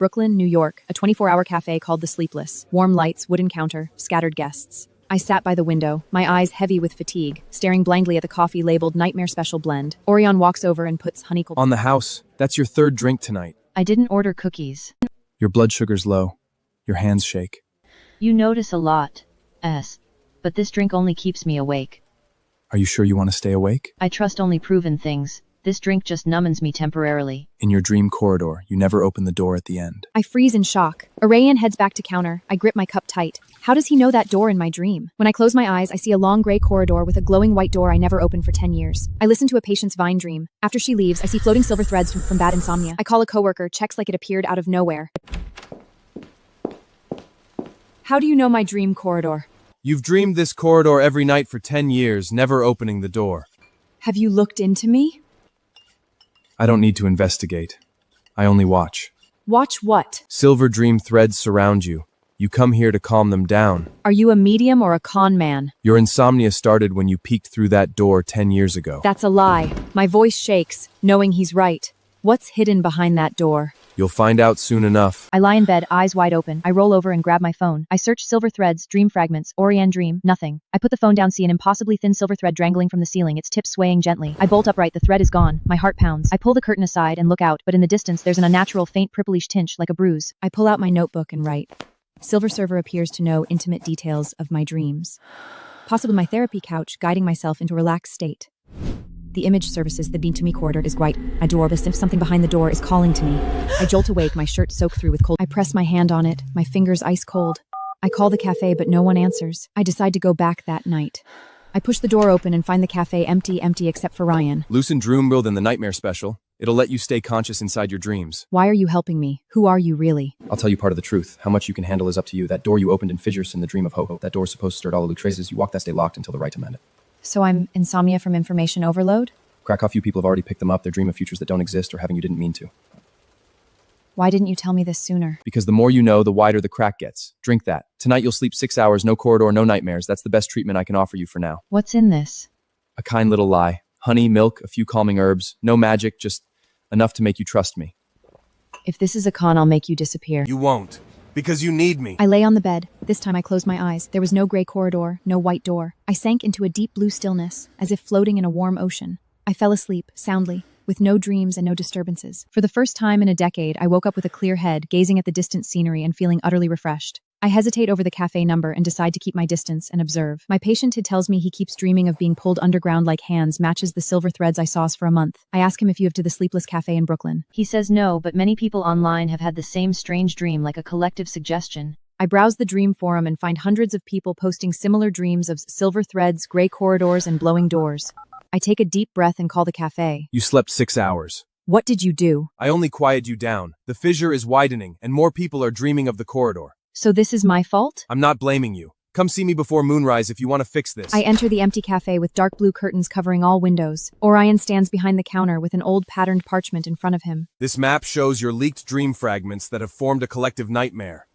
Brooklyn, New York, a 24-hour cafe called The Sleepless. Warm lights, wooden counter, scattered guests. I sat by the window, my eyes heavy with fatigue, staring blankly at the coffee labeled Nightmare Special Blend. Orion walks over and puts honeycomb On the house. That's your third drink tonight. I didn't order cookies. Your blood sugar's low. Your hands shake. You notice a lot. But this drink only keeps me awake. Are you sure you want to stay awake? I trust only proven things. This drink just numbs me temporarily. In your dream corridor, you never open the door at the end. I freeze in shock. Orion heads back to counter. I grip my cup tight. How does he know that door in my dream? When I close my eyes, I see a long gray corridor with a glowing white door I never opened for 10 years. I listen to a patient's vine dream. After she leaves, I see floating silver threads from bad insomnia. I call a coworker, checks like it appeared out of nowhere. How do you know my dream corridor? You've dreamed this corridor every night for 10 years, never opening the door. Have you looked into me? I don't need to investigate. I only watch. Watch what? Silver dream threads surround you. You come here to calm them down. Are you a medium or a con man? Your insomnia started when you peeked through that door 10 years ago. That's a lie. My voice shakes, knowing he's right. What's hidden behind that door? You'll find out soon enough. I lie in bed, eyes wide open. I roll over and grab my phone. I search silver threads, dream fragments, Orion dream, nothing. I put the phone down, see an impossibly thin silver thread dangling from the ceiling, its tip swaying gently. I bolt upright, the thread is gone. My heart pounds. I pull the curtain aside and look out, but in the distance there's an unnatural faint purplish tinge like a bruise. I pull out my notebook and write. Silver server appears to know intimate details of my dreams. Possibly my therapy couch, guiding myself into a relaxed state. The image surfaces the beam to me corridor is white. I door as if something behind the door is calling to me. I jolt awake, my shirt soaked through with cold. I press my hand on it, my fingers ice cold. I call the cafe, but no one answers. I decide to go back that night. I push the door open and find the cafe empty except for Ryan. Loosen Droombill than the Nightmare Special. It'll let you stay conscious inside your dreams. Why are you helping me? Who are you really? I'll tell you part of the truth. How much you can handle is up to you. That door you opened in fissures in the dream of Ho-Ho. That door's supposed to start all the traces. You walk that stay locked until the right to mend it. So I'm insomnia from information overload? Crack off, you people have already picked them up. They dream of futures that don't exist or having you didn't mean to. Why didn't you tell me this sooner? Because the more you know, the wider the crack gets. Drink that. Tonight you'll sleep 6 hours, no corridor, no nightmares. That's the best treatment I can offer you for now. What's in this? A kind little lie. Honey, milk, a few calming herbs. No magic, just enough to make you trust me. If this is a con, I'll make you disappear. You won't. Because you need me. I lay on the bed. This time I closed my eyes. There was no gray corridor, no white door. I sank into a deep blue stillness, as if floating in a warm ocean. I fell asleep, soundly, with no dreams and no disturbances. For the first time in a decade, I woke up with a clear head, gazing at the distant scenery and feeling utterly refreshed. I hesitate over the cafe number and decide to keep my distance and observe. My patient who tells me he keeps dreaming of being pulled underground like hands matches the silver threads I saw for a month. I ask him if you have to the Sleepless Cafe in Brooklyn. He says no, but many people online have had the same strange dream, like a collective suggestion. I browse the dream forum and find hundreds of people posting similar dreams of silver threads, gray corridors, and blowing doors. I take a deep breath and call the cafe. You slept 6 hours. What did you do? I only quieted you down. The fissure is widening, and more people are dreaming of the corridor. So this is my fault? I'm not blaming you. Come see me before moonrise if you want to fix this. I enter the empty cafe with dark blue curtains covering all windows. Orion stands behind the counter with an old patterned parchment in front of him. This map shows your leaked dream fragments that have formed a collective nightmare.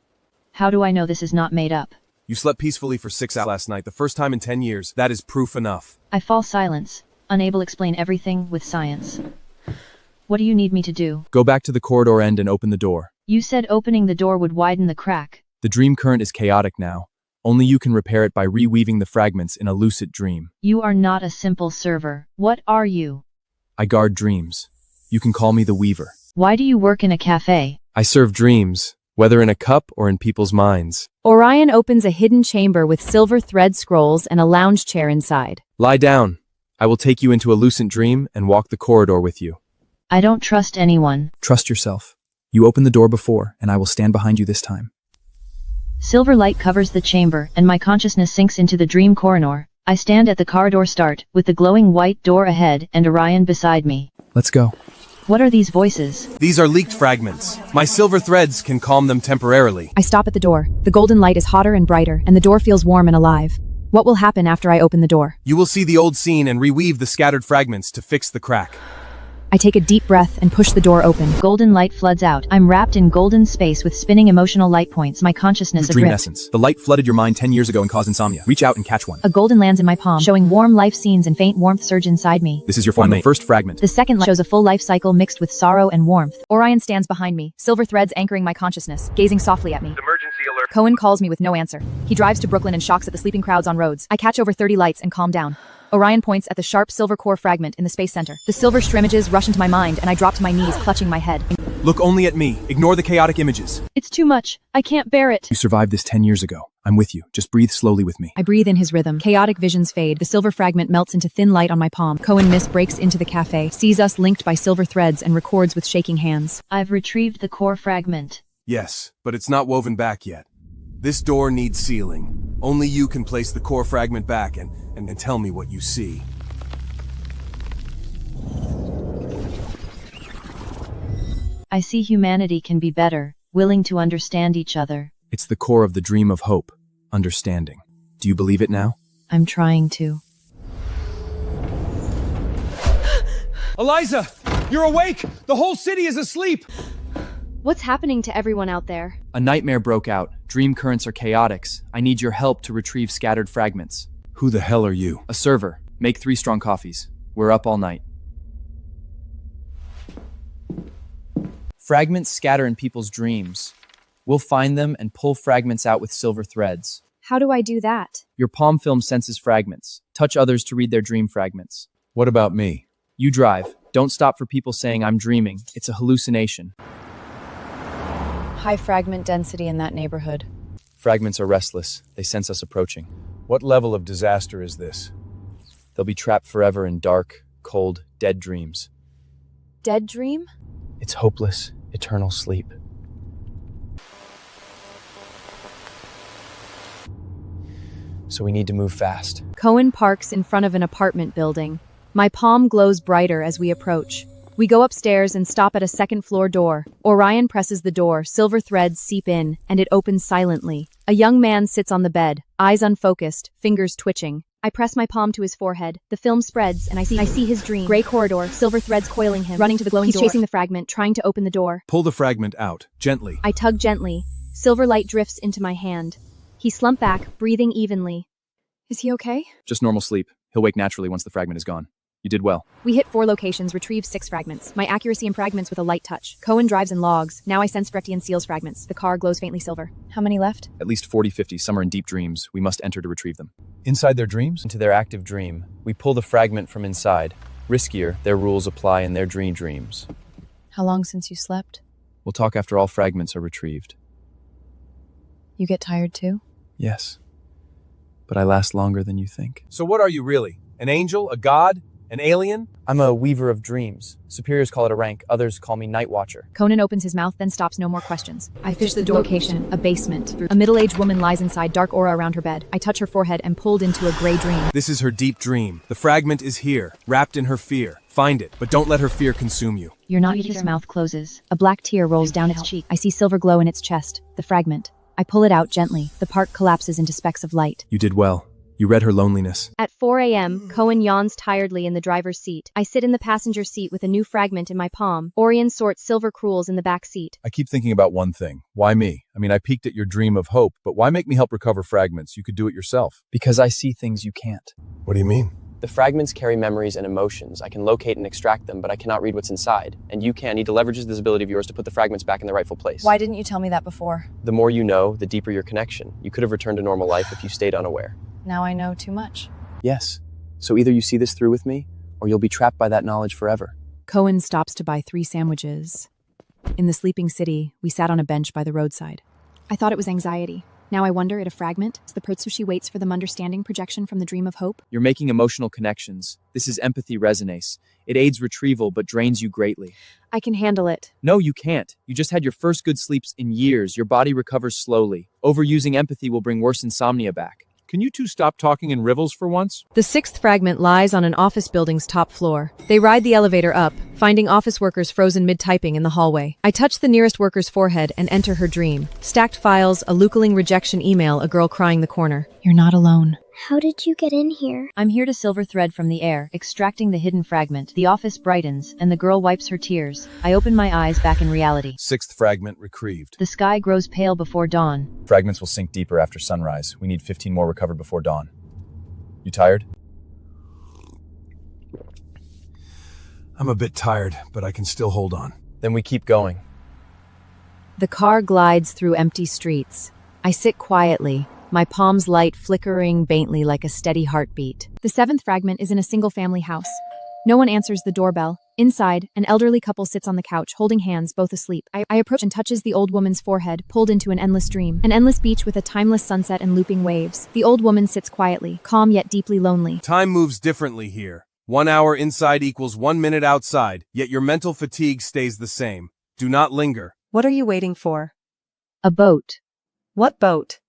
How do I know this is not made up? You slept peacefully for 6 hours last night, the first time in 10 years. That is proof enough. I fall silence, unable to explain everything with science. What do you need me to do? Go back to the corridor end and open the door. You said opening the door would widen the crack. The dream current is chaotic now. Only you can repair it by reweaving the fragments in a lucid dream. You are not a simple server. What are you? I guard dreams. You can call me the Weaver. Why do you work in a cafe? I serve dreams, whether in a cup or in people's minds. Orion opens a hidden chamber with silver thread scrolls and a lounge chair inside. Lie down. I will take you into a lucent dream and walk the corridor with you. I don't trust anyone. Trust yourself. You opened the door before, and I will stand behind you this time. Silver light covers the chamber, and my consciousness sinks into the dream corridor. I stand at the corridor start, with the glowing white door ahead and Orion beside me. Let's go. What are these voices? These are leaked fragments. My silver threads can calm them temporarily. I stop at the door. The golden light is hotter and brighter, and the door feels warm and alive. What will happen after I open the door? You will see the old scene and reweave the scattered fragments to fix the crack. I take a deep breath and push the door open. Golden light floods out. I'm wrapped in golden space with spinning emotional light points. My consciousness Dream adrift. essence. The light flooded your mind 10 years ago and caused insomnia. Reach out and catch one. A golden lands in my palm, showing warm life scenes and faint warmth surge inside me. This is your final first fragment. The second shows a full life cycle mixed with sorrow and warmth. Orion stands behind me, silver threads anchoring my consciousness, gazing softly at me. Emergency alert. Cohen calls me with no answer. He drives to Brooklyn and shocks at the sleeping crowds on roads. I catch over 30 lights and calm down. Orion points at the sharp silver core fragment in the space center. The silver stremages rush into my mind and I drop to my knees, clutching my head. Look only at me. Ignore the chaotic images. It's too much. I can't bear it. You survived this 10 years ago. I'm with you. Just breathe slowly with me. I breathe in his rhythm. Chaotic visions fade. The silver fragment melts into thin light on my palm. Cohen Miss breaks into the cafe, sees us linked by silver threads and records with shaking hands. I've retrieved the core fragment. Yes, but it's not woven back yet. This door needs sealing. Only you can place the core fragment back and tell me what you see. I see humanity can be better, willing to understand each other. It's the core of the dream of hope. Understanding. Do you believe it now? I'm trying to. Eliza! You're awake! The whole city is asleep! What's happening to everyone out there? A nightmare broke out. Dream currents are chaotics. I need your help to retrieve scattered fragments. Who the hell are you? A server. Make 3 strong coffees. We're up all night. Fragments scatter in people's dreams. We'll find them and pull fragments out with silver threads. How do I do that? Your palm film senses fragments. Touch others to read their dream fragments. What about me? You drive. Don't stop for people saying I'm dreaming. It's a hallucination. High fragment density in that neighborhood. Fragments are restless. They sense us approaching. What level of disaster is this? They'll be trapped forever in dark, cold, dead dreams. Dead dream? It's hopeless, eternal sleep. So we need to move fast. Cohen parks in front of an apartment building. My palm glows brighter as we approach. We go upstairs and stop at a second-floor door. Orion presses the door, silver threads seep in, and it opens silently. A young man sits on the bed, eyes unfocused, fingers twitching. I press my palm to his forehead. The film spreads, and I see his dream. Gray corridor, silver threads coiling him, running to the glowing door. He's chasing the fragment, trying to open the door. Pull the fragment out, gently. I tug gently. Silver light drifts into my hand. He slumped back, breathing evenly. Is he okay? Just normal sleep. He'll wake naturally once the fragment is gone. You did well. We hit 4 locations, retrieved 6 fragments. My accuracy in fragments with a light touch. Cohen drives and logs. Now I sense Frechtian seals fragments. The car glows faintly silver. How many left? At least 40, 50. Some are in deep dreams. We must enter to retrieve them. Inside their dreams? Into their active dream. We pull the fragment from inside. Riskier, their rules apply in their dreams. How long since you slept? We'll talk after all fragments are retrieved. You get tired too? Yes. But I last longer than you think. So what are you really? An angel? A god? An alien? I'm a weaver of dreams. Superiors call it a rank. Others call me Night Watcher. Conan opens his mouth, then stops. No more questions. I fish the door location, a basement. A middle-aged woman lies inside, dark aura around her bed. I touch her forehead and pulled into a gray dream. This is her deep dream. The fragment is here, wrapped in her fear. Find it, but don't let her fear consume you. You're not. His mouth closes. A black tear rolls down its cheek. I see silver glow in its chest. The fragment. I pull it out gently. The park collapses into specks of light. You did well. You read her loneliness. At 4 a.m., Cohen yawns tiredly in the driver's seat. I sit in the passenger seat with a new fragment in my palm. Orion sorts silver crewels in the back seat. I keep thinking about one thing. Why me? I mean, I peeked at your dream of hope, but why make me help recover fragments? You could do it yourself. Because I see things you can't. What do you mean? The fragments carry memories and emotions. I can locate and extract them, but I cannot read what's inside. And you can. Need to leverage this ability of yours to put the fragments back in their rightful place. Why didn't you tell me that before? The more you know, the deeper your connection. You could have returned to normal life if you stayed unaware. Now I know too much. Yes. So either you see this through with me, or you'll be trapped by that knowledge forever. Cohen stops to buy 3 sandwiches. In the sleeping city, we sat on a bench by the roadside. I thought it was anxiety. Now I wonder at a fragment. The Pertsushi waits for them understanding projection from the dream of hope. You're making emotional connections. This is empathy resonance. It aids retrieval, but drains you greatly. I can handle it. No, you can't. You just had your first good sleeps in years. Your body recovers slowly. Overusing empathy will bring worse insomnia back. Can you two stop talking in riddles for once? The 6th fragment lies on an office building's top floor. They ride the elevator up, finding office workers frozen mid-typing in the hallway. I touch the nearest worker's forehead and enter her dream. Stacked files, a Lucaling rejection email, a girl crying the corner. You're not alone. How did you get in here? I'm here to silver thread from the air, extracting the hidden fragment. The office brightens, and the girl wipes her tears. I open my eyes back in reality. 6th fragment retrieved. The sky grows pale before dawn. Fragments will sink deeper after sunrise. We need 15 more recovered before dawn. You tired? I'm a bit tired, but I can still hold on. Then we keep going. The car glides through empty streets. I sit quietly, my palms light flickering faintly like a steady heartbeat. The 7th fragment is in a single-family house. No one answers the doorbell. Inside, an elderly couple sits on the couch, holding hands, both asleep. I approach and touches the old woman's forehead, pulled into an endless dream. An endless beach with a timeless sunset and looping waves. The old woman sits quietly, calm yet deeply lonely. Time moves differently here. 1 hour inside equals 1 minute outside, yet your mental fatigue stays the same. Do not linger. What are you waiting for? A boat. What boat?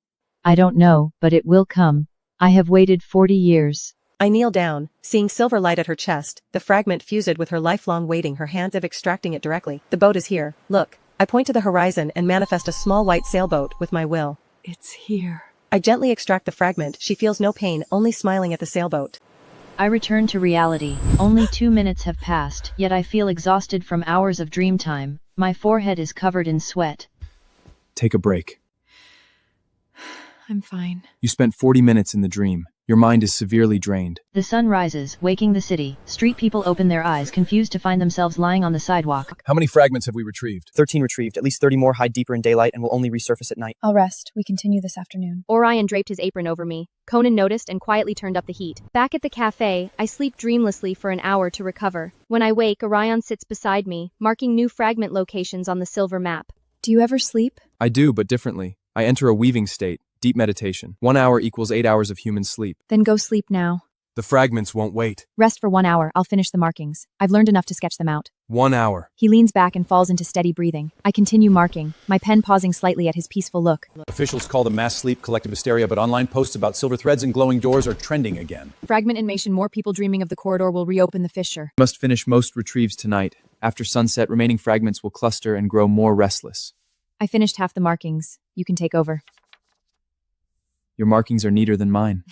I don't know, but it will come. I have waited 40 years. I kneel down, seeing silver light at her chest, the fragment fused with her lifelong waiting, her hands of extracting it directly. The boat is here. Look. I point to the horizon and manifest a small white sailboat with my will. It's here. I gently extract the fragment. She feels no pain, only smiling at the sailboat. I return to reality. Only 2 minutes have passed, yet I feel exhausted from hours of dream time. My forehead is covered in sweat. Take a break. I'm fine. You spent 40 minutes in the dream. Your mind is severely drained. The sun rises, waking the city. Street people open their eyes, confused to find themselves lying on the sidewalk. How many fragments have we retrieved? 13 retrieved. At least 30 more hide deeper in daylight and will only resurface at night. I'll rest. We continue this afternoon. Orion draped his apron over me. Conan noticed and quietly turned up the heat. Back at the cafe, I sleep dreamlessly for an hour to recover. When I wake, Orion sits beside me, marking new fragment locations on the silver map. Do you ever sleep? I do, but differently. I enter a weaving state. Deep meditation. 1 hour equals 8 hours of human sleep. Then go sleep now. The fragments won't wait. Rest for 1 hour. I'll finish the markings. I've learned enough to sketch them out. 1 hour. He leans back and falls into steady breathing. I continue marking, my pen pausing slightly at his peaceful look. Officials call the mass sleep collective hysteria, but online posts about silver threads and glowing doors are trending again. Fragment animation. More people dreaming of the corridor will reopen the fissure. We must finish most retrieves tonight. After sunset, remaining fragments will cluster and grow more restless. I finished half the markings. You can take over. Your markings are neater than mine.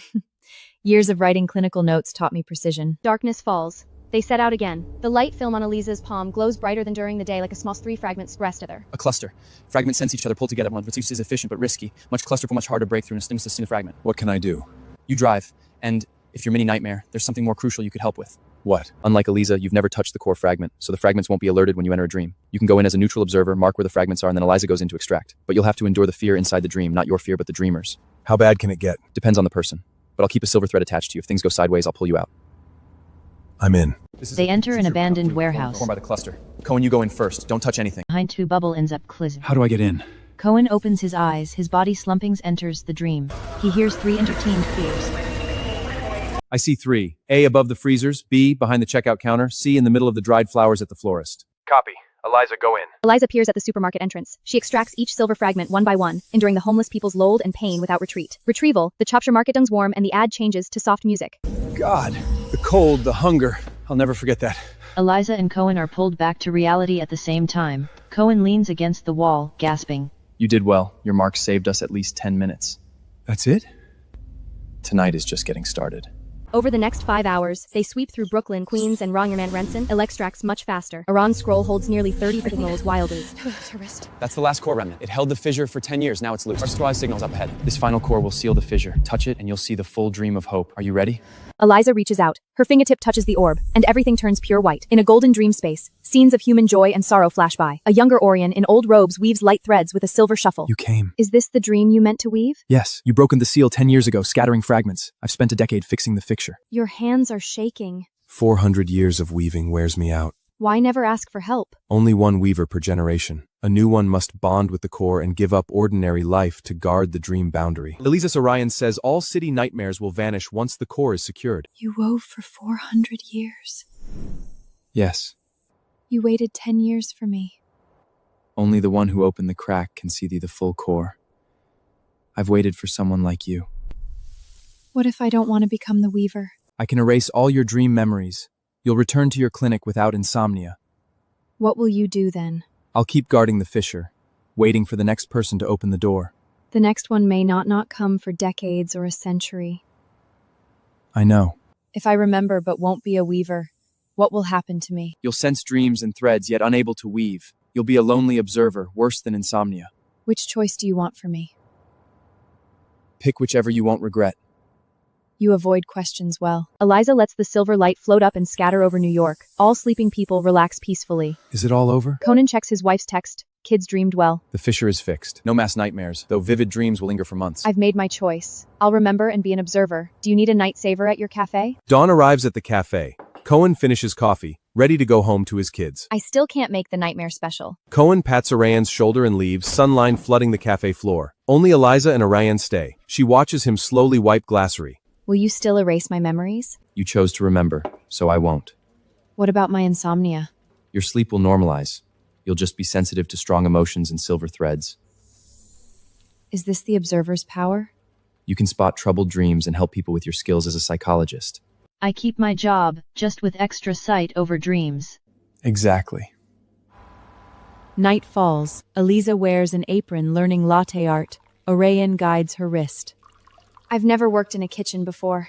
Years of writing clinical notes taught me precision. Darkness falls. They set out again. The light film on Eliza's palm glows brighter than during the day, like a small 3 fragments rest together. A cluster. Fragments sense each other, pull together. One retrieve is efficient but risky. Much cluster for much harder breakthrough and a single fragment. What can I do? You drive, and if you're mini nightmare, there's something more crucial you could help with. What? Unlike Eliza, you've never touched the core fragment, so the fragments won't be alerted when you enter a dream. You can go in as a neutral observer, mark where the fragments are, and then Eliza goes in to extract. But you'll have to endure the fear inside the dream, not your fear, but the dreamer's. How bad can it get? Depends on the person. But I'll keep a silver thread attached to you. If things go sideways, I'll pull you out. I'm in. They enter an abandoned warehouse. Formed by the cluster. Cohen, you go in first. Don't touch anything. Behind 2 bubble ends up closing. How do I get in? Cohen opens his eyes, his body slumpings enters the dream. He hears 3 entertained fears. I see 3. A above the freezers, B behind the checkout counter, C in the middle of the dried flowers at the florist. Copy. Eliza, go in. Eliza appears at the supermarket entrance. She extracts each silver fragment one by one, enduring the homeless people's load and pain without retreat. Retrieval, the Chopshire market dungs warm and the ad changes to soft music. God, the cold, the hunger. I'll never forget that. Eliza and Cohen are pulled back to reality at the same time. Cohen leans against the wall, gasping. You did well. Your mark saved us at least 10 minutes. That's it? Tonight is just getting started. Over the next 5 hours, they sweep through Brooklyn, Queens, and Rongerman Renson. Extracts much faster. Iran's scroll holds nearly 30 signals wildly. That's the last core remnant. It held the fissure for 10 years. Now it's loose. Our supply signals up ahead. This final core will seal the fissure. Touch it and you'll see the full dream of hope. Are you ready? Eliza reaches out. Her fingertip touches the orb, and everything turns pure white. In a golden dream space, scenes of human joy and sorrow flash by. A younger Orion in old robes weaves light threads with a silver shuffle. You came. Is this the dream you meant to weave? Yes, you broken the seal 10 years ago, scattering fragments. I've spent a decade fixing the fixture. Your hands are shaking. 400 years of weaving wears me out. Why never ask for help? Only one weaver per generation. A new one must bond with the core and give up ordinary life to guard the dream boundary. Eliza Orion says all city nightmares will vanish once the core is secured. You wove for 400 years. Yes. You waited 10 years for me. Only the one who opened the crack can see the full core. I've waited for someone like you. What if I don't want to become the weaver? I can erase all your dream memories. You'll return to your clinic without insomnia. What will you do then? I'll keep guarding the fissure, waiting for the next person to open the door. The next one may not come for decades or a century. I know. If I remember but won't be a weaver, what will happen to me? You'll sense dreams and threads, yet unable to weave. You'll be a lonely observer, worse than insomnia. Which choice do you want for me? Pick whichever you won't regret. You avoid questions well. Eliza lets the silver light float up and scatter over New York. All sleeping people relax peacefully. Is it all over? Conan checks his wife's text. Kids dreamed well. The fissure is fixed. No mass nightmares, though vivid dreams will linger for months. I've made my choice. I'll remember and be an observer. Do you need a night saver at your cafe? Dawn arrives at the cafe. Cohen finishes coffee, ready to go home to his kids. I still can't make the nightmare special. Cohen pats Orion's shoulder and leaves, sunline flooding the cafe floor. Only Eliza and Orion stay. She watches him slowly wipe glassary. Will you still erase my memories? You chose to remember, so I won't. What about my insomnia? Your sleep will normalize. You'll just be sensitive to strong emotions and silver threads. Is this the observer's power? You can spot troubled dreams and help people with your skills as a psychologist. I keep my job, just with extra sight over dreams. Exactly. Night falls. Eliza wears an apron learning latte art. Orion guides her wrist. I've never worked in a kitchen before.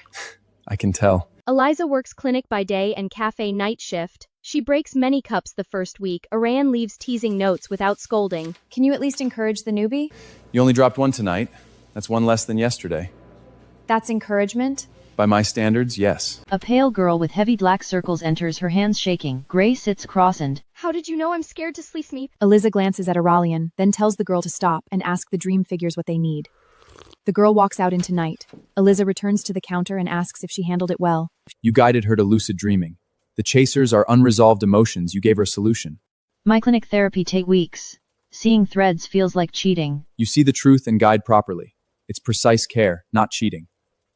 I can tell. Eliza works clinic by day and cafe night shift. She breaks many cups the first week. Orion leaves teasing notes without scolding. Can you at least encourage the newbie? You only dropped one tonight. That's one less than yesterday. That's encouragement? By my standards, yes. A pale girl with heavy black circles enters, her hands shaking. Gray sits cross-eyed. How did you know I'm scared to sleep? Eliza glances at Orion, then tells the girl to stop and ask the dream figures what they need. The girl walks out into night. Eliza returns to the counter and asks if she handled it well. You guided her to lucid dreaming. The chasers are unresolved emotions. You gave her a solution. My clinic therapy take weeks. Seeing threads feels like cheating. You see the truth and guide properly. It's precise care, not cheating.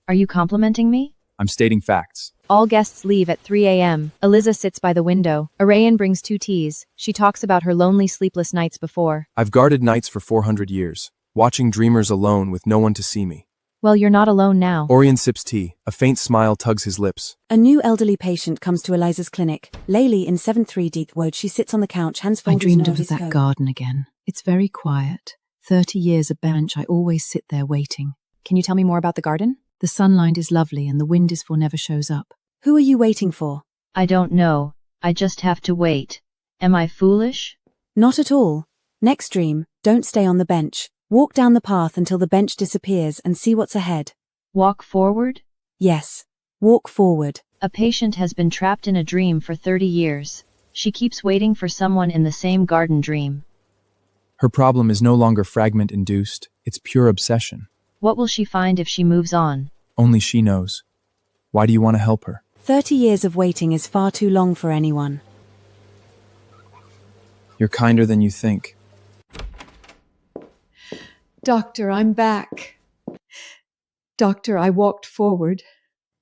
Are you complimenting me? I'm stating facts. All guests leave at 3 a.m. Eliza sits by the window. Orion brings 2 teas. She talks about her lonely, sleepless nights before. I've guarded nights for 400 years, watching dreamers alone with no one to see me. Well, you're not alone now. Orion sips tea. A faint smile tugs his lips. A new elderly patient comes to Eliza's clinic. Layli in 7-3 Wode. She sits on the couch, hands I folded. dreamed of that garden again. It's very quiet. 30 years a bench. I always sit there waiting. Can you tell me more about the garden? The sunlight is lovely and the wind is for never shows up. Who are you waiting for? I don't know. I just have to wait. Am I foolish? Not at all. Next dream, don't stay on the bench. Walk down the path until the bench disappears and see what's ahead. Walk forward? Yes. Walk forward. A patient has been trapped in a dream for 30 years. She keeps waiting for someone in the same garden dream. Her problem is no longer fragment-induced. It's pure obsession. What will she find if she moves on? Only she knows. Why do you want to help her? 30 years of waiting is far too long for anyone. You're kinder than you think. Doctor, I'm back. Doctor, I walked forward.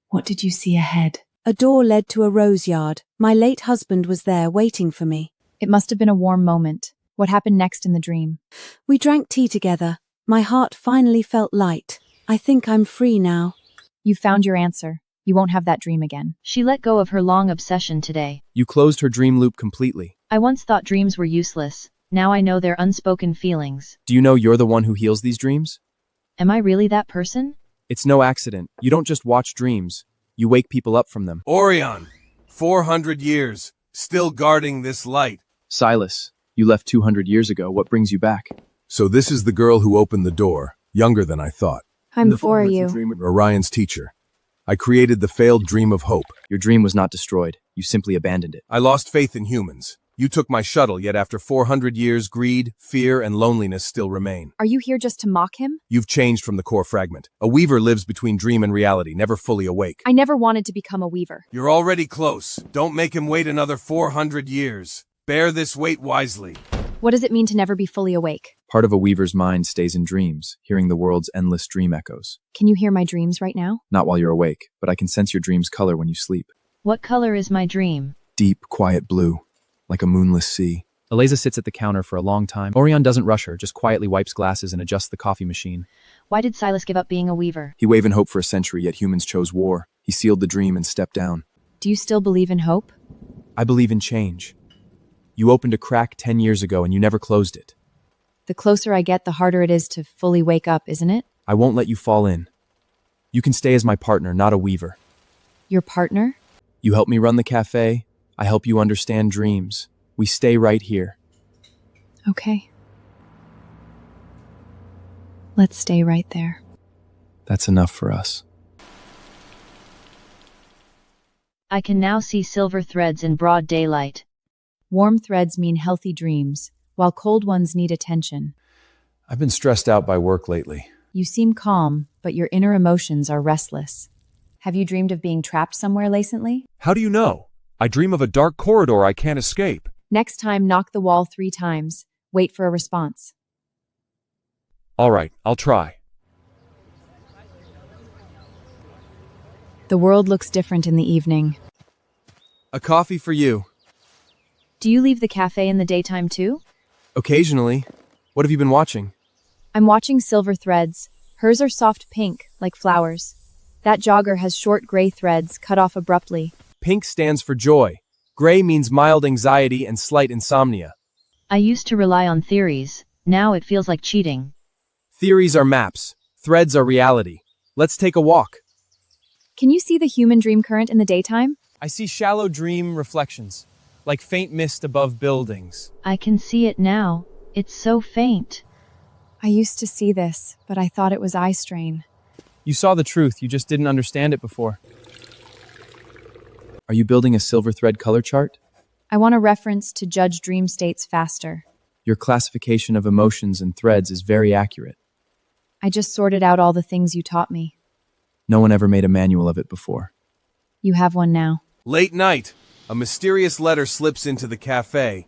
What did you see ahead? A door led to a rose yard. My late husband was there waiting for me. It must have been a warm moment. What happened next in the dream? We drank tea together. My heart finally felt light. I think I'm free now. You found your answer. You won't have that dream again. She let go of her long obsession today. You closed her dream loop completely. I once thought dreams were useless. Now I know their unspoken feelings. Do you know you're the one who heals these dreams? Am I really that person? It's no accident. You don't just watch dreams. You wake people up from them. Orion, 400 years, still guarding this light. Silas, you left 200 years ago. What brings you back? So this is the girl who opened the door, younger than I thought. I'm for you. Orion's teacher. I created the failed dream of hope. Your dream was not destroyed. You simply abandoned it. I lost faith in humans. You took my shuttle, yet after 400 years, greed, fear, and loneliness still remain. Are you here just to mock him? You've changed from the core fragment. A weaver lives between dream and reality, never fully awake. I never wanted to become a weaver. You're already close. Don't make him wait another 400 years. Bear this weight wisely. What does it mean to never be fully awake? Part of a weaver's mind stays in dreams, hearing the world's endless dream echoes. Can you hear my dreams right now? Not while you're awake, but I can sense your dream's color when you sleep. What color is my dream? Deep, quiet blue, like a moonless sea. Eliza sits at the counter for a long time. Orion doesn't rush her, just quietly wipes glasses and adjusts the coffee machine. Why did Silas give up being a weaver? He waved in hope for a century, yet humans chose war. He sealed the dream and stepped down. Do you still believe in hope? I believe in change. You opened a crack 10 years ago and you never closed it. The closer I get, the harder it is to fully wake up, isn't it? I won't let you fall in. You can stay as my partner, not a weaver. Your partner? You help me run the cafe. I help you understand dreams. We stay right here. Okay. Let's stay right there. That's enough for us. I can now see silver threads in broad daylight. Warm threads mean healthy dreams, while cold ones need attention. I've been stressed out by work lately. You seem calm, but your inner emotions are restless. Have you dreamed of being trapped somewhere recently? How do you know? I dream of a dark corridor I can't escape. Next time, knock the wall 3 times. Wait for a response. All right, I'll try. The world looks different in the evening. A coffee for you. Do you leave the cafe in the daytime too? Occasionally. What have you been watching? I'm watching silver threads. Hers are soft pink, like flowers. That jogger has short gray threads cut off abruptly. Pink stands for joy. Gray means mild anxiety and slight insomnia. I used to rely on theories. Now it feels like cheating. Theories are maps. Threads are reality. Let's take a walk. Can you see the human dream current in the daytime? I see shallow dream reflections, like faint mist above buildings. I can see it now. It's so faint. I used to see this, but I thought it was eye strain. You saw the truth, you just didn't understand it before. Are you building a silver thread color chart? I want a reference to judge dream states faster. Your classification of emotions and threads is very accurate. I just sorted out all the things you taught me. No one ever made a manual of it before. You have one now. Late night. A mysterious letter slips into the cafe.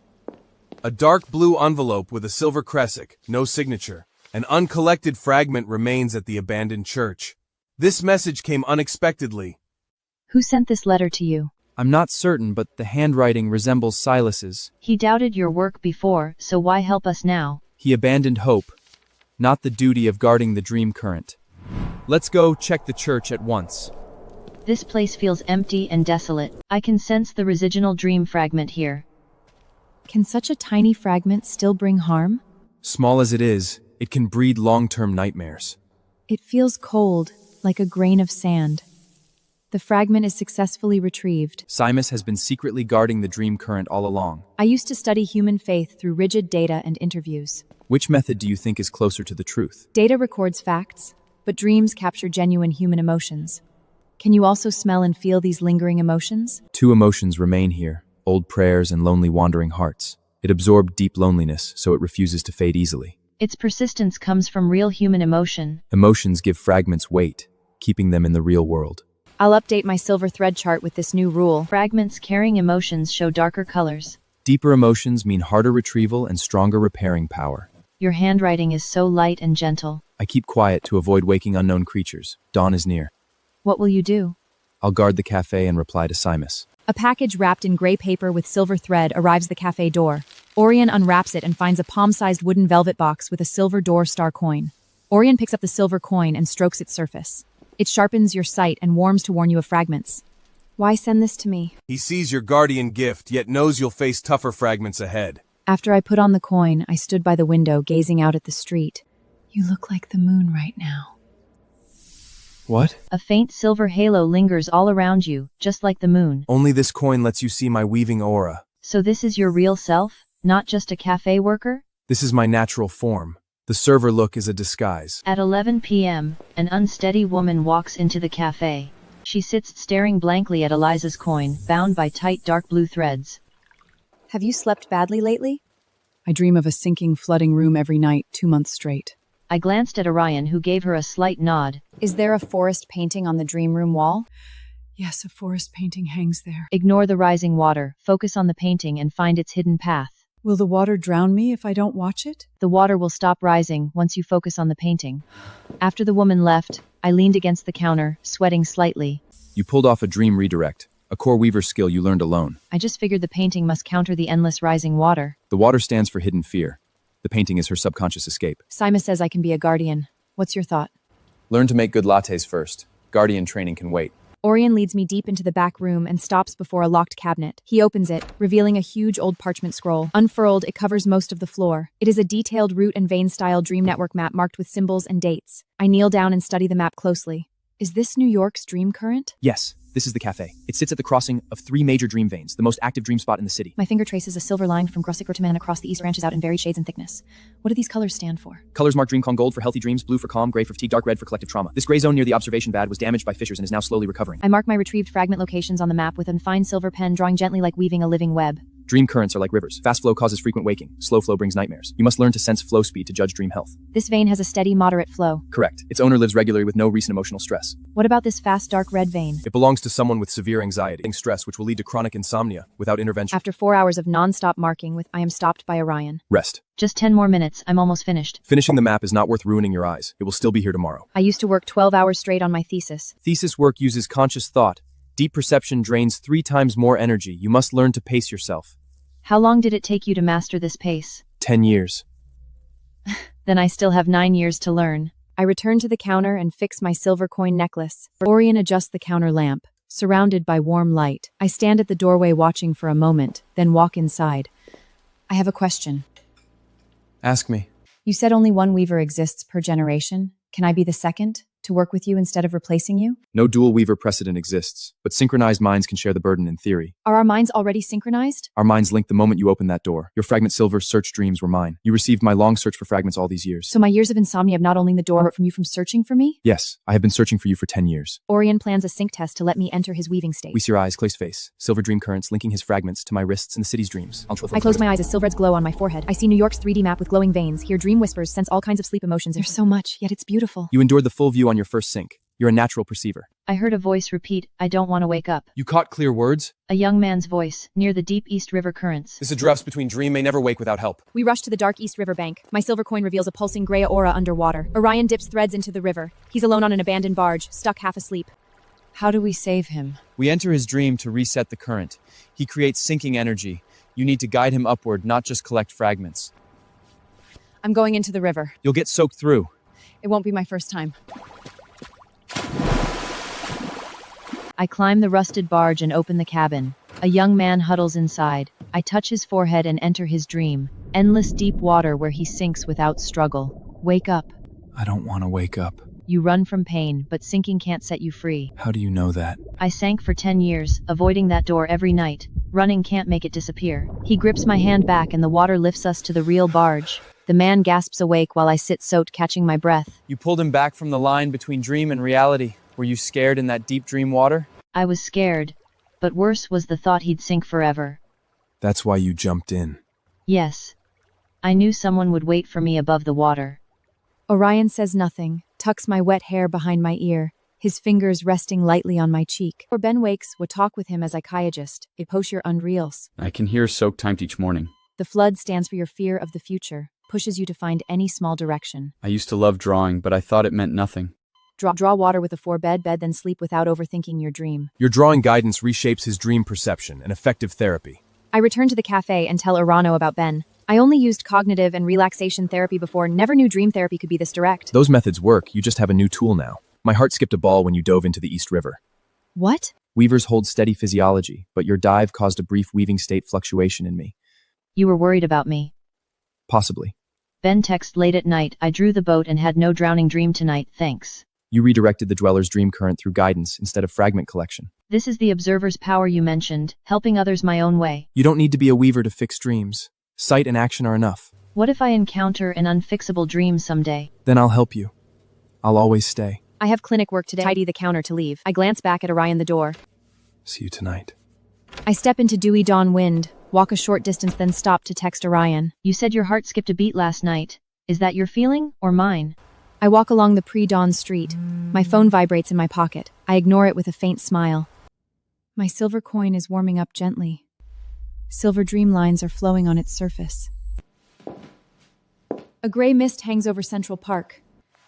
A dark blue envelope with a silver crescent, no signature. An uncollected fragment remains at the abandoned church. This message came unexpectedly. Who sent this letter to you? I'm not certain, but the handwriting resembles Silas's. He doubted your work before, so why help us now? He abandoned hope, not the duty of guarding the dream current. Let's go check the church at once. This place feels empty and desolate. I can sense the residual dream fragment here. Can such a tiny fragment still bring harm? Small as it is, it can breed long-term nightmares. It feels cold, like a grain of sand. The fragment is successfully retrieved. Silas has been secretly guarding the dream current all along. I used to study human faith through rigid data and interviews. Which method do you think is closer to the truth? Data records facts, but dreams capture genuine human emotions. Can you also smell and feel these lingering emotions? 2 emotions remain here, old prayers and lonely wandering hearts. It absorbed deep loneliness, so it refuses to fade easily. Its persistence comes from real human emotion. Emotions give fragments weight, keeping them in the real world. I'll update my silver thread chart with this new rule. Fragments carrying emotions show darker colors. Deeper emotions mean harder retrieval and stronger repairing power. Your handwriting is so light and gentle. I keep quiet to avoid waking unknown creatures. Dawn is near. What will you do? I'll guard the cafe and reply to Silas. A package wrapped in gray paper with silver thread arrives at the cafe door. Orion unwraps it and finds a palm-sized wooden velvet box with a silver door star coin. Orion picks up the silver coin and strokes its surface. It sharpens your sight and warms to warn you of fragments. Why send this to me? He sees your guardian gift, yet knows you'll face tougher fragments ahead. After I put on the coin, I stood by the window, gazing out at the street. You look like the moon right now. What? A faint silver halo lingers all around you, just like the moon. Only this coin lets you see my weaving aura. So this is your real self, not just a cafe worker? This is my natural form. The server look is a disguise. At 11 p.m., an unsteady woman walks into the cafe. She sits staring blankly at Eliza's coin, bound by tight dark blue threads. Have you slept badly lately? I dream of a sinking, flooding room every night, 2 months straight. I glanced at Orion, who gave her a slight nod. Is there a forest painting on the dream room wall? Yes, a forest painting hangs there. Ignore the rising water, focus on the painting and find its hidden path. Will the water drown me if I don't watch it? The water will stop rising once you focus on the painting. After the woman left, I leaned against the counter, sweating slightly. You pulled off a dream redirect, a core weaver skill you learned alone. I just figured the painting must counter the endless rising water. The water stands for hidden fear. The painting is her subconscious escape. Silas says I can be a guardian. What's your thought? Learn to make good lattes first. Guardian training can wait. Orion leads me deep into the back room and stops before a locked cabinet. He opens it, revealing a huge old parchment scroll. Unfurled, it covers most of the floor. It is a detailed root and vein style dream network map marked with symbols and dates. I kneel down and study the map closely. Is this New York's dream current? Yes, This is the cafe. It sits at the crossing of 3 major dream veins, the most active dream spot in the city. My finger traces a silver line from Grossikrotaman across the east branches out in varied shades and thickness. What do these colors stand for? Colors mark dream: gold for healthy dreams, blue for calm, gray for fatigue, dark red for collective trauma. This gray zone near the observation pad was damaged by fissures and is now slowly recovering. I mark my retrieved fragment locations on the map with a fine silver pen, drawing gently like weaving a living web. Dream currents are like rivers. Fast flow causes frequent waking. Slow flow brings nightmares. You must learn to sense flow speed to judge dream health. This vein has a steady, moderate flow. Correct. Its owner lives regularly with no recent emotional stress. What about this fast, dark red vein? It belongs to someone with severe anxiety and stress, which will lead to chronic insomnia without intervention. After 4 hours of non-stop marking I am stopped by Orion. Rest. Just 10 more minutes, I'm almost finished. Finishing the map is not worth ruining your eyes. It will still be here tomorrow. I used to work 12 hours straight on my thesis. Thesis work uses conscious thought. Deep perception drains 3 times more energy. You must learn to pace yourself. How long did it take you to master this pace? 10 years. Then I still have 9 years to learn. I return to the counter and fix my silver coin necklace. Orion adjusts the counter lamp, surrounded by warm light. I stand at the doorway watching for a moment, then walk inside. I have a question. Ask me. You said only one weaver exists per generation. Can I be the second? To work with you instead of replacing you? No dual weaver precedent exists, but synchronized minds can share the burden in theory. Are our minds already synchronized? Our minds linked the moment you opened that door. Your fragment silver search dreams were mine. You received my long search for fragments all these years. So my years of insomnia have not only the door from you from searching for me? Yes, I have been searching for you for 10 years. Orion plans a sync test to let me enter his weaving state. We see your eyes, closed face, silver dream currents linking his fragments to my wrists and the city's dreams. I close my eyes as silvereds glow on my forehead. I see New York's 3D map with glowing veins, hear dream whispers, sense all kinds of sleep emotions. There's so much, yet it's beautiful. You endured the full view on your first sync. You're a natural perceiver. I heard a voice repeat, I don't want to wake up. You caught clear words? A young man's voice, near the deep East River currents. This address between dream may never wake without help. We rush to the dark East River bank. My silver coin reveals a pulsing gray aura underwater. Orion dips threads into the river. He's alone on an abandoned barge, stuck half asleep. How do we save him? We enter his dream to reset the current. He creates sinking energy. You need to guide him upward, not just collect fragments. I'm going into the river. You'll get soaked through. It won't be my first time. I climb the rusted barge and open the cabin. A young man huddles inside. I touch his forehead and enter his dream. Endless deep water where he sinks without struggle. Wake up. I don't want to wake up. You run from pain, but sinking can't set you free. How do you know that? I sank for 10 years, avoiding that door every night. Running can't make it disappear. He grips my hand back and the water lifts us to the real barge. The man gasps awake while I sit soaked, catching my breath. You pulled him back from the line between dream and reality. Were you scared in that deep dream water? I was scared, but worse was the thought he'd sink forever. That's why you jumped in. Yes. I knew someone would wait for me above the water. Orion says nothing, tucks my wet hair behind my ear, his fingers resting lightly on my cheek. Or Ben wakes, would talk with him as psychologist. It post your unreals. I can hear soak timed each morning. The flood stands for your fear of the future, pushes you to find any small direction. I used to love drawing, but I thought it meant nothing. Draw water with a 4-bed bed, then sleep without overthinking your dream. Your drawing guidance reshapes his dream perception, an effective therapy. I return to the cafe and tell Urano about Ben. I only used cognitive and relaxation therapy before, never knew dream therapy could be this direct. Those methods work, you just have a new tool now. My heart skipped a ball when you dove into the East River. What? Weavers hold steady physiology, but your dive caused a brief weaving state fluctuation in me. You were worried about me. Possibly. Ben texted late at night, I drew the boat and had no drowning dream tonight, thanks. You redirected the dweller's dream current through guidance instead of fragment collection. This is the observer's power you mentioned, helping others my own way. You don't need to be a weaver to fix dreams. Sight and action are enough. What if I encounter an unfixable dream someday? Then I'll help you. I'll always stay. I have clinic work today. Tidy the counter to leave. I glance back at Orion the door. See you tonight. I step into dewy dawn wind, walk a short distance, then stop to text Orion. You said your heart skipped a beat last night. Is that your feeling, or mine? I walk along the pre-dawn street. My phone vibrates in my pocket. I ignore it with a faint smile. My silver coin is warming up gently. Silver dream lines are flowing on its surface. A gray mist hangs over Central Park.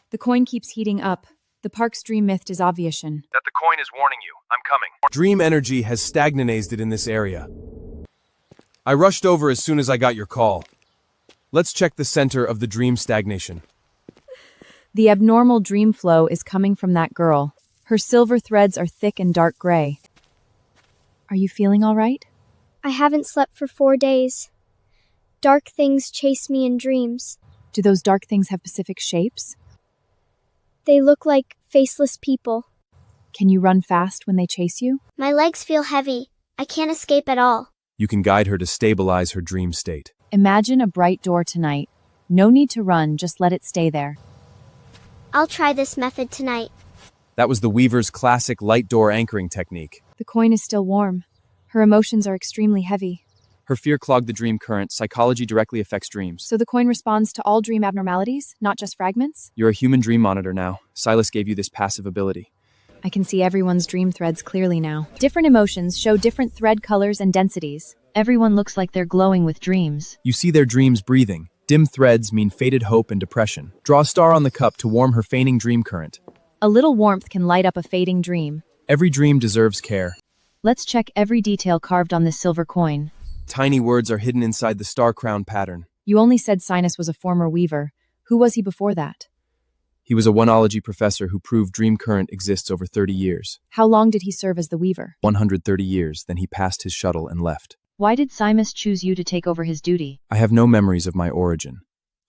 The coin keeps heating up. The park's dream myth is obviation. That the coin is warning you. I'm coming. Dream energy has stagnated in this area. I rushed over as soon as I got your call. Let's check the center of the dream stagnation. The abnormal dream flow is coming from that girl. Her silver threads are thick and dark gray. Are you feeling all right? I haven't slept for 4 days. Dark things chase me in dreams. Do those dark things have specific shapes? They look like faceless people. Can you run fast when they chase you? My legs feel heavy. I can't escape at all. You can guide her to stabilize her dream state. Imagine a bright door tonight. No need to run, just let it stay there. I'll try this method tonight. That was the Weaver's classic light door anchoring technique. The coin is still warm. Her emotions are extremely heavy. Her fear clogged the dream current. Psychology directly affects dreams. So the coin responds to all dream abnormalities, not just fragments? You're a human dream monitor now. Silas gave you this passive ability. I can see everyone's dream threads clearly now. Different emotions show different thread colors and densities. Everyone looks like they're glowing with dreams. You see their dreams breathing. Dim threads mean faded hope and depression. Draw a star on the cup to warm her feigning dream current. A little warmth can light up a fading dream. Every dream deserves care. Let's check every detail carved on this silver coin. Tiny words are hidden inside the star crown pattern. You only said Silas was a former weaver. Who was he before that? He was a oneology professor who proved dream current exists over 30 years. How long did he serve as the weaver? 130 years, then he passed his shuttle and left. Why did Silas choose you to take over his duty? I have no memories of my origin.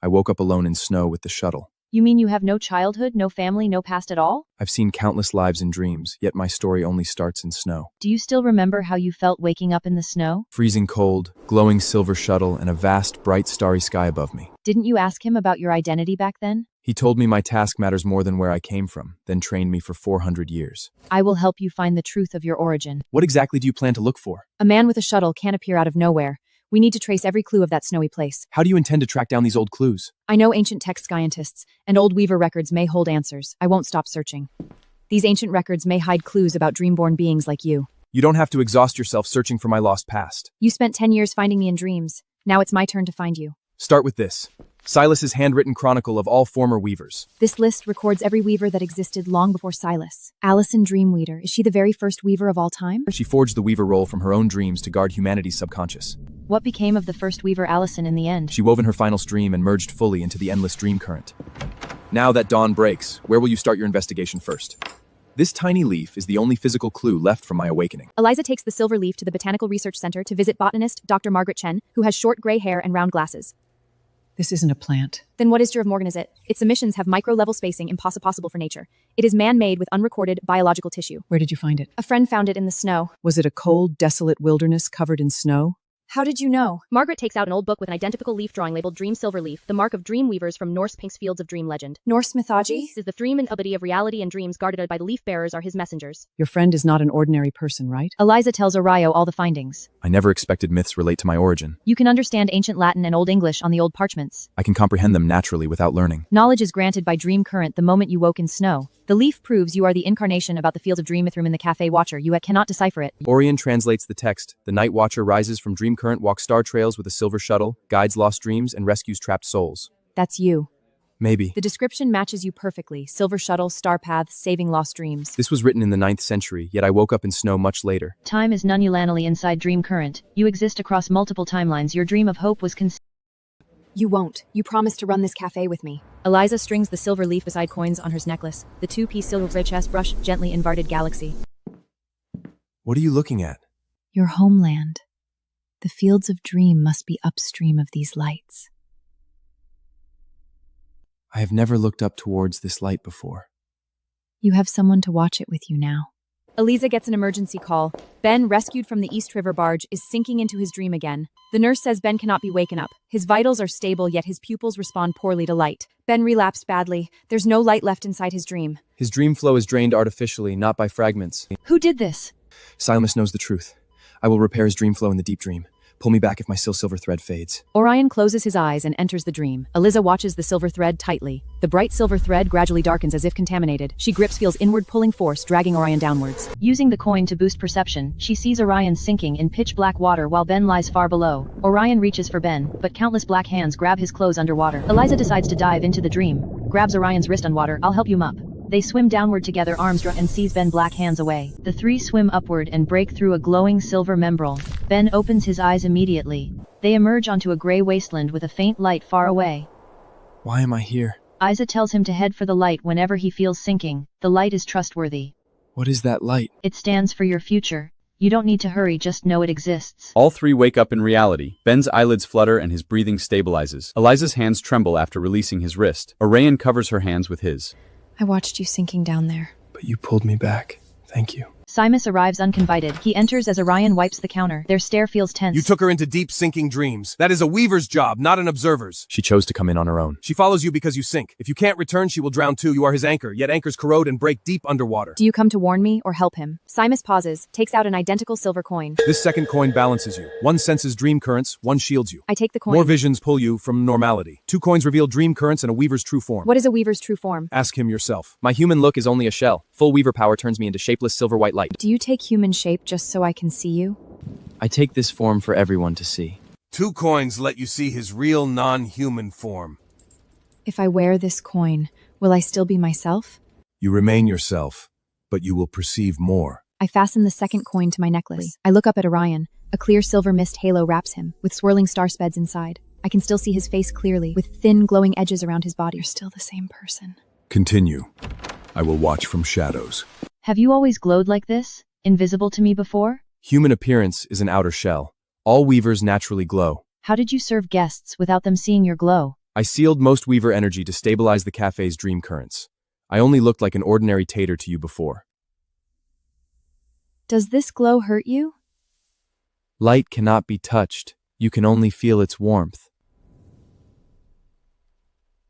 I woke up alone in snow with the shuttle. You mean you have no childhood, no family, no past at all? I've seen countless lives in dreams, yet my story only starts in snow. Do you still remember how you felt waking up in the snow? Freezing cold, glowing silver shuttle, and a vast, bright, starry sky above me. Didn't you ask him about your identity back then? He told me my task matters more than where I came from, then trained me for 400 years. I will help you find the truth of your origin. What exactly do you plan to look for? A man with a shuttle can't appear out of nowhere. We need to trace every clue of that snowy place. How do you intend to track down these old clues? I know ancient text scientists, and old weaver records may hold answers. I won't stop searching. These ancient records may hide clues about dreamborn beings like you. You don't have to exhaust yourself searching for my lost past. You spent 10 years finding me in dreams. Now it's my turn to find you. Start with this. Silas's handwritten chronicle of all former weavers. This list records every weaver that existed long before Silas. Allison Dreamweaver, is she the very first weaver of all time? She forged the weaver role from her own dreams to guard humanity's subconscious. What became of the first weaver Allison in the end? She wove in her final stream and merged fully into the endless dream current. Now that dawn breaks, where will you start your investigation first? This tiny leaf is the only physical clue left from my awakening. Eliza takes the silver leaf to the Botanical Research Center to visit botanist Dr. Margaret Chen, who has short gray hair and round glasses. This isn't a plant. Then what is Morgan is it? Its emissions have micro-level spacing impossible for nature. It is man-made with unrecorded biological tissue. Where did you find it? A friend found it in the snow. Was it a cold, desolate wilderness covered in snow? How did you know? Margaret takes out an old book with an identical leaf drawing labeled Dream Silver Leaf, the mark of dream weavers from Norse Pink's Fields of Dream legend. Norse mythology? This is the dream and ability of reality and dreams guarded by the leaf bearers are his messengers. Your friend is not an ordinary person, right? Eliza tells Orion all the findings. I never expected myths relate to my origin. You can understand ancient Latin and Old English on the old parchments. I can comprehend them naturally without learning. Knowledge is granted by dream current the moment you woke in snow. The leaf proves you are the incarnation about the fields of dream mythroom in the cafe watcher. You cannot decipher it. Orion translates the text. The night watcher rises from dream current, walks star trails with a silver shuttle, guides lost dreams, and rescues trapped souls. That's you. Maybe. The description matches you perfectly. Silver shuttle, star paths, saving lost dreams. This was written in the 9th century, yet I woke up in snow much later. Time is nunulanally inside dream current. You exist across multiple timelines. Your dream of hope was You won't. You promised to run this cafe with me. Eliza strings the silver leaf beside coins on her necklace. The 2-piece silver chest brush gently inverted galaxy. What are you looking at? Your homeland. The fields of dream must be upstream of these lights. I have never looked up towards this light before. You have someone to watch it with you now. Eliza gets an emergency call. Ben, rescued from the East River barge, is sinking into his dream again. The nurse says Ben cannot be waken up. His vitals are stable, yet his pupils respond poorly to light. Ben relapsed badly. There's no light left inside his dream. His dream flow is drained artificially, not by fragments. Who did this? Silas knows the truth. I will repair his dream flow in the deep dream. Pull me back if my silver thread fades. Orion closes his eyes and enters the dream. Eliza watches the silver thread tightly. The bright silver thread gradually darkens as if contaminated. She grips, feels inward pulling force, dragging Orion downwards. Using the coin to boost perception, she sees Orion sinking in pitch black water while Ben lies far below. Orion reaches for Ben, but countless black hands grab his clothes underwater. Eliza decides to dive into the dream, grabs Orion's wrist underwater. I'll help you up. They swim downward together, arms drawn, and sees Ben black hands away. The three swim upward and break through a glowing silver membrane. Ben opens his eyes immediately. They emerge onto a gray wasteland with a faint light far away. Why am I here? Eliza tells him to head for the light whenever he feels sinking. The light is trustworthy. What is that light? It stands for your future. You don't need to hurry, just know it exists. All three wake up in reality. Ben's eyelids flutter and his breathing stabilizes. Eliza's hands tremble after releasing his wrist. Orion covers her hands with his. I watched you sinking down there. But you pulled me back. Thank you. Silas arrives unconvited. He enters as Orion wipes the counter. Their stare feels tense. You took her into deep sinking dreams. That is a weaver's job, not an observer's. She chose to come in on her own. She follows you because you sink. If you can't return, she will drown too. You are his anchor, yet anchors corrode and break deep underwater. Do you come to warn me or help him? Silas pauses, takes out an identical silver coin. This second coin balances you. One senses dream currents, one shields you. I take the coin. More visions pull you from normality. 2 coins reveal dream currents and a weaver's true form. What is a weaver's true form? Ask him yourself. My human look is only a shell. Full weaver power turns me into shapeless silver white light. Do you take human shape just so I can see you? I take this form for everyone to see. 2 coins let you see his real non-human form. If I wear this coin, will I still be myself? You remain yourself, but you will perceive more. I fasten the second coin to my necklace. I look up at Orion. A clear silver mist halo wraps him, with swirling star speds inside. I can still see his face clearly, with thin, glowing edges around his body. You're still the same person. Continue. I will watch from shadows. Have you always glowed like this? Invisible to me before? Human appearance is an outer shell. All weavers naturally glow. How did you serve guests without them seeing your glow? I sealed most weaver energy to stabilize the cafe's dream currents. I only looked like an ordinary tater to you before. Does this glow hurt you? Light cannot be touched. You can only feel its warmth.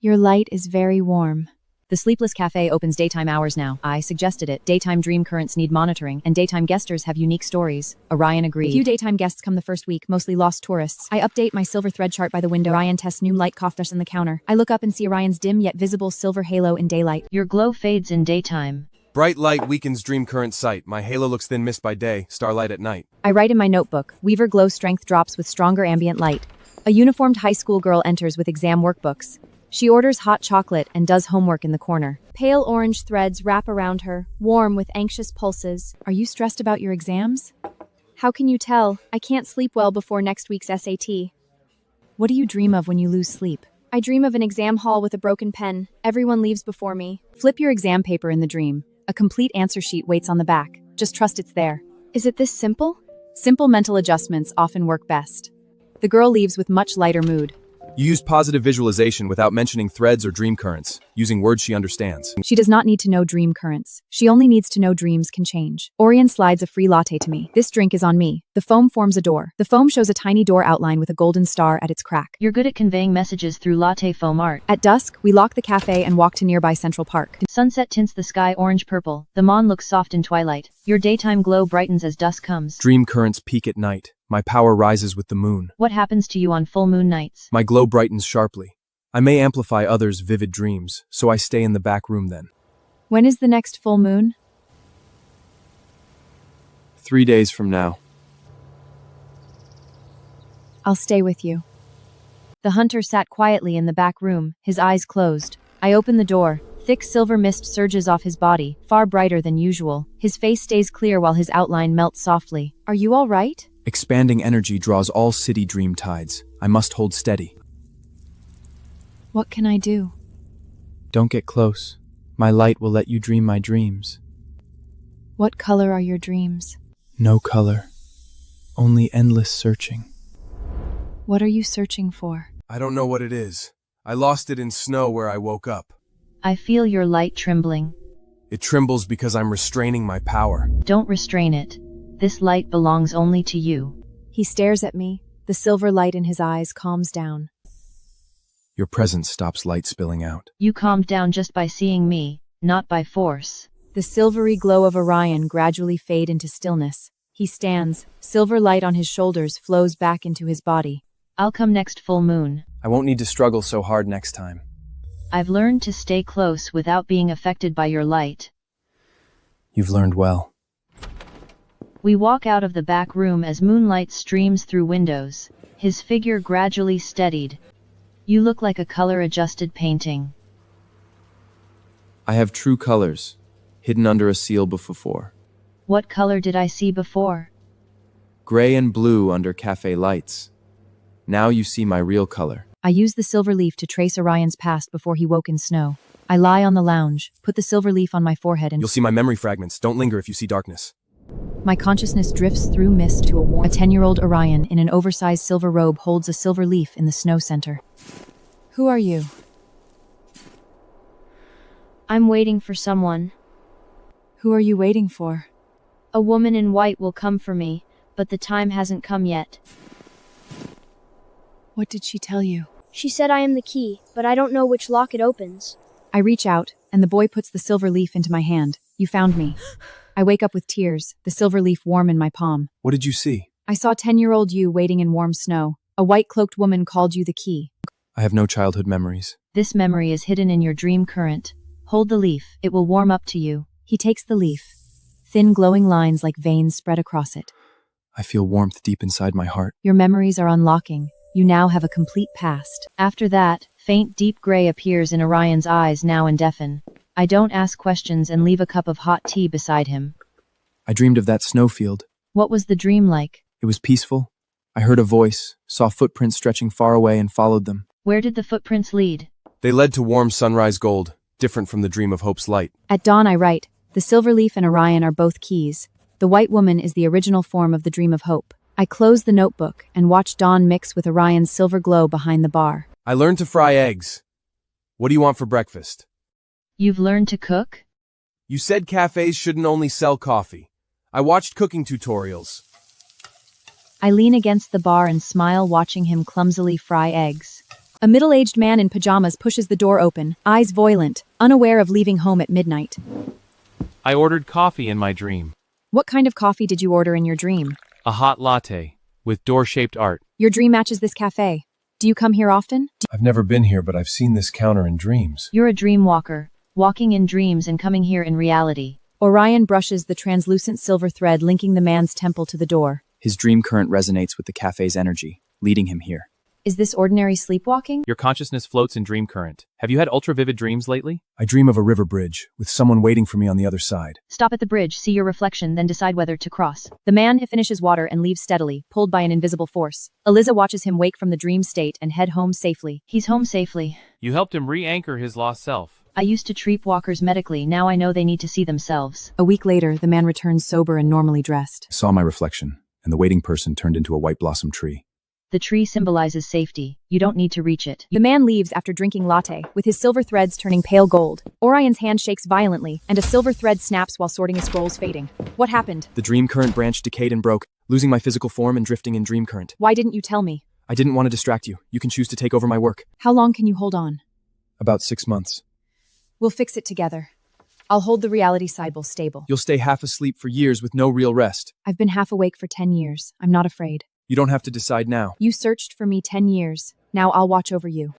Your light is very warm. The Sleepless Cafe opens daytime hours now. I suggested it. Daytime dream currents need monitoring, and daytime guesters have unique stories. Orion agreed. A few daytime guests come the first week, mostly lost tourists. I update my silver thread chart by the window. Orion tests new light coffers on the counter. I look up and see Orion's dim yet visible silver halo in daylight. Your glow fades in daytime. Bright light weakens dream current sight. My halo looks thin mist by day, starlight at night. I write in my notebook, Weaver glow strength drops with stronger ambient light. A uniformed high school girl enters with exam workbooks. She orders hot chocolate and does homework in the corner. Pale orange threads wrap around her, warm with anxious pulses. Are you stressed about your exams? How can you tell? I can't sleep well before next week's SAT. What do you dream of when you lose sleep? I dream of an exam hall with a broken pen. Everyone leaves before me. Flip your exam paper in the dream. A complete answer sheet waits on the back. Just trust it's there. Is it this simple? Simple mental adjustments often work best. The girl leaves with much lighter mood. You used positive visualization without mentioning threads or dream currents, using words she understands. She does not need to know dream currents. She only needs to know dreams can change. Orion slides a free latte to me. This drink is on me. The foam forms a door. The foam shows a tiny door outline with a golden star at its crack. You're good at conveying messages through latte foam art. At dusk, we lock the cafe and walk to nearby Central Park. Sunset tints the sky orange-purple. The moon looks soft in twilight. Your daytime glow brightens as dusk comes. Dream currents peak at night. My power rises with the moon. What happens to you on full moon nights? My glow brightens sharply. I may amplify others' vivid dreams, so I stay in the back room then. When is the next full moon? 3 days from now. I'll stay with you. The hunter sat quietly in the back room, his eyes closed. I open the door. Thick silver mist surges off his body, far brighter than usual. His face stays clear while his outline melts softly. Are you all right? Expanding energy draws all city dream tides. I must hold steady. What can I do? Don't get close. My light will let you dream my dreams. What color are your dreams? No color. Only endless searching. What are you searching for? I don't know what it is. I lost it in snow where I woke up. I feel your light trembling. It trembles because I'm restraining my power. Don't restrain it. This light belongs only to you. He stares at me. The silver light in his eyes calms down. Your presence stops light spilling out. You calmed down just by seeing me, not by force. The silvery glow of Orion gradually fade into stillness. He stands. Silver light on his shoulders flows back into his body. I'll come next full moon. I won't need to struggle so hard next time. I've learned to stay close without being affected by your light. You've learned well. We walk out of the back room as moonlight streams through windows. His figure gradually steadied. You look like a color-adjusted painting. I have true colors, hidden under a seal before. What color did I see before? Gray and blue under cafe lights. Now you see my real color. I use the silver leaf to trace Orion's past before he woke in snow. I lie on the lounge, put the silver leaf on my forehead and— You'll see my memory fragments. Don't linger if you see darkness. My consciousness drifts through mist to a warm— A 10-year-old Orion in an oversized silver robe holds a silver leaf in the snow center. Who are you? I'm waiting for someone. Who are you waiting for? A woman in white will come for me, but the time hasn't come yet. What did she tell you? She said I am the key, but I don't know which lock it opens. I reach out, and the boy puts the silver leaf into my hand. You found me. I wake up with tears, the silver leaf warm in my palm. What did you see? I saw 10-year-old you waiting in warm snow. A white-cloaked woman called you the key. I have no childhood memories. This memory is hidden in your dream current. Hold the leaf, it will warm up to you. He takes the leaf. Thin glowing lines like veins spread across it. I feel warmth deep inside my heart. Your memories are unlocking. You now have a complete past. After that, faint deep gray appears in Orion's eyes now and deafen. I don't ask questions and leave a cup of hot tea beside him. I dreamed of that snowfield. What was the dream like? It was peaceful. I heard a voice, saw footprints stretching far away and followed them. Where did the footprints lead? They led to warm sunrise gold, different from the dream of hope's light. At dawn I write, the silver leaf and Orion are both keys. The white woman is the original form of the dream of hope. I close the notebook and watch dawn mix with Orion's silver glow behind the bar. I learned to fry eggs. What do you want for breakfast? You've learned to cook? You said cafes shouldn't only sell coffee. I watched cooking tutorials. I lean against the bar and smile watching him clumsily fry eggs. A middle-aged man in pajamas pushes the door open, eyes violent, unaware of leaving home at midnight. I ordered coffee in my dream. What kind of coffee did you order in your dream? A hot latte, with door-shaped art. Your dream matches this cafe. Do you come here often? I've never been here, but I've seen this counter in dreams. You're a dream walker, walking in dreams and coming here in reality. Orion brushes the translucent silver thread linking the man's temple to the door. His dream current resonates with the cafe's energy, leading him here. Is this ordinary sleepwalking? Your consciousness floats in dream current. Have you had ultra-vivid dreams lately? I dream of a river bridge, with someone waiting for me on the other side. Stop at the bridge, see your reflection, then decide whether to cross. The man finishes water and leaves steadily, pulled by an invisible force. Eliza watches him wake from the dream state and head home safely. He's home safely. You helped him re-anchor his lost self. I used to treat walkers medically, now I know they need to see themselves. A week later, the man returns sober and normally dressed. I saw my reflection, and the waiting person turned into a white blossom tree. The tree symbolizes safety. You don't need to reach it. The man leaves after drinking latte, with his silver threads turning pale gold. Orion's hand shakes violently, and a silver thread snaps while sorting his scrolls, fading. What happened? The dream current branch decayed and broke, losing my physical form and drifting in dream current. Why didn't you tell me? I didn't want to distract you. You can choose to take over my work. How long can you hold on? About 6 months. We'll fix it together. I'll hold the reality cycle stable. You'll stay half asleep for years with no real rest. I've been half awake for 10 years. I'm not afraid. You don't have to decide now. You searched for me 10 years. Now I'll watch over you.